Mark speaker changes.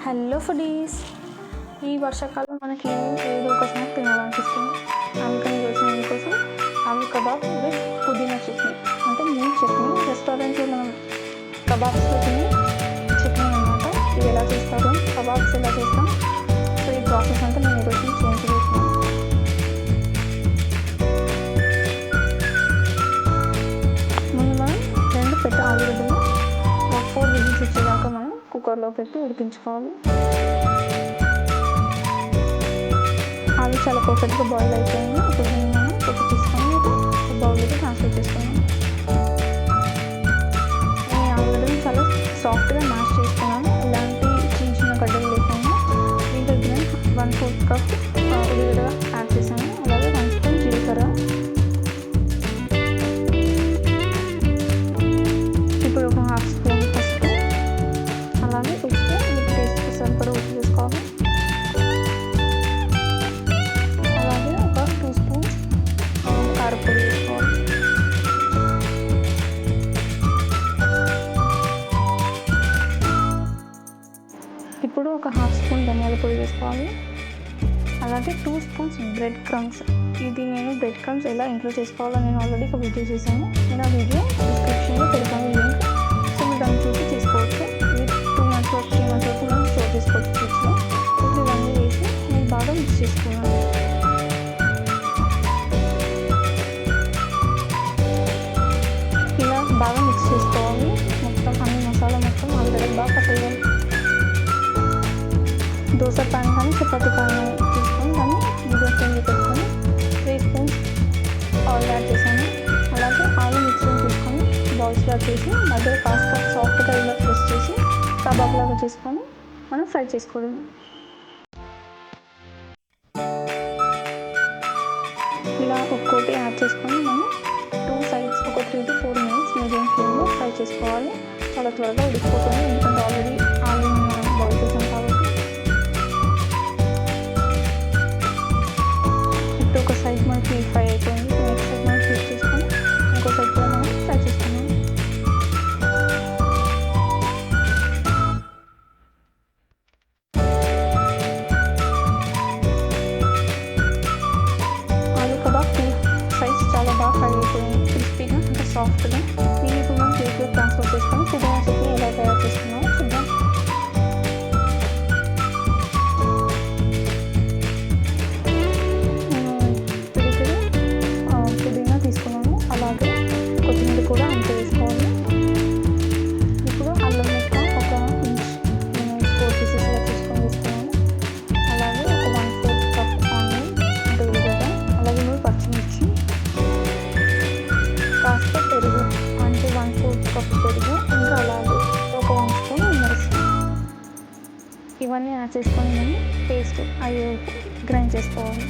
Speaker 1: Hello foodies. ఈ వర్షాకాలం మనకి ఏదో ఒక స్నాక్ తినాలనిపిస్తుంది. అందుకని ఈరోజు మీకోసం ఆలు కబాబ్ విత్ పుదీనా చట్నీ, అంటే మీట్ చట్నీ. రెస్టారెంట్లో మనం కబాబ్స్తో తినే చట్నీ అనమాట. ఇది ఎలా చేస్తారో, కబాబ్స్ ఎలా చేస్తాం, సో ఈ ప్రాసెస్ అంతా నేను ఈరోజు చూపించబోతున్నాను. ముందు మనం 2 పెద్ద ఆలుగడ్డలు 4 విజిల్స్ వచ్చేదాకా మనం కుక్కర్లో పెట్టి ఉడికించుకోవాలి. ఆలు చాలా పర్ఫెక్ట్గా బాయిల్ అయిపోయింది. ఇప్పుడు మనం పొట్టు తీసుకొని బౌల్లోకి ట్రాన్స్ఫర్ చేసుకున్నాం. ఈ ఆలుగడ్డలు చాలా సాఫ్ట్గా మ్యాష్ చేసుకున్నాను, ఇలాంటి చిన్న చిన్న గడ్డలు లేకుండా. దీంట్లో నేను 1/4 కప్ ఉల్లిగడ్డ యాడ్ చేశాను, అలాగే 1 స్పూన్ జీలకర్ర. ఇప్పుడు ఒక 1/2 స్పూన్ పసుపు, అలాగే ఉప్పు, టేస్ట్కి సరిపడా ఉప్పు వేసుకోవాలి. అలాగే ఒక 2 స్పూన్స్ కారపొడి వేసుకోవాలి. ఇప్పుడు ఒక 1/2 స్పూన్ ధనియాల పొడి వేసుకోవాలి. అలాగే 2 స్పూన్స్ బ్రెడ్ క్రమ్స్. ఇది నేను బ్రెడ్ క్రమ్స్ ఎలా ఇంట్లో చేసుకోవాలో నేను ఆల్రెడీ ఒక వీడియో చేశాను. నేను ఆ వీడియో డిస్క్రిప్షన్లో పెడతాను లింక్, సో మీరు దాన్ని చూసి చేసుకోవచ్చు. ఇది 2 months or 3 months వరకు మనం స్టోర్ చేసుకోవచ్చు ఫ్రిడ్జ్లో. ఇప్పుడు ఇవన్నీ వేసి నేను బాగా మిక్స్ చేసుకున్నాను. ఇలా బాగా మిక్స్ చేసుకోవాలి. మొత్తం అన్ని మసాలా మొత్తం ఆలుగడ్డకు బాగా పట్టేయాలి. దోశ ప్యాన్ కానీ చపాతీ ప్యాన్ తీసుకొని దాన్ని మీడియం ఫ్లేమ్లో పెట్టుకొని 3 స్పూన్స్ ఆయిల్ యాడ్ చేశాను. అలాగే ఆలు మిక్సీని తీసుకొని బౌల్స్లో చేసి మధ్యలో కాస్త సాఫ్ట్గా ఇలా ప్రెస్ చేసి కబాబ్ లాగా చేసుకొని మనం ఫ్రై చేసుకోవడం. ఇలా ఒక్కోటి యాడ్ చేసుకొని మనం 2 sides ఒక 3 to 4 minutes మీడియం ఫ్లేమ్లో ఫ్రై చేసుకోవాలి. చాలా త్వరగా ఉడికిపోతుంది, ఎందుకంటే ఆల్రెడీ ఆలు మనం బాయిల్ చేసాం కాబట్టి. ఇప్పుడు ఒక సైడ్ మనకి ఫ్రై అయిపోయింది. నెక్స్ట్ సైడ్ మనం ఫ్లిప్ చేసుకొని ఇంకో సైడ్ కూడా మనం ఫ్రై చేసుకున్నాం. ఆలు కబాబ్ 2 sides చాలా బాగా ఫ్రై అయిపోయింది, క్రిస్పీగా, అంటే సాఫ్ట్గా. దీన్ని ఇప్పుడు మనం ప్లేట్లో ట్రాన్స్ఫర్ చేసుకొని పుదీనా చట్నీ ఎలా తయారు చేసుకున్నామో చూద్దాం. పుదీనా తీసుకున్నాను, అలాగే కొత్తిమీర కూడా అంతే వేసుకోవాలి. ఇప్పుడు అల్లం ముక్క ఒక ఇంచ్ నేను 4 పీసెస్గా తీసుకొని వేసుకున్నాను. అలాగే ఒక 1/4 కప్ ఆనియన్, అంటే ఉల్లిగడ్డ, అలాగే 3 పచ్చిమిర్చి, కాస్త పెరుగు, అంటే 1/4 కప్ పెరుగు, ఇంకా అలాగే ఒక 1 స్పూన్ నిమ్మరసం. ఇవన్నీ యాడ్ చేసుకొని మనం పేస్ట్ అయ్యేవరకు గ్రైండ్ చేసుకోవాలి.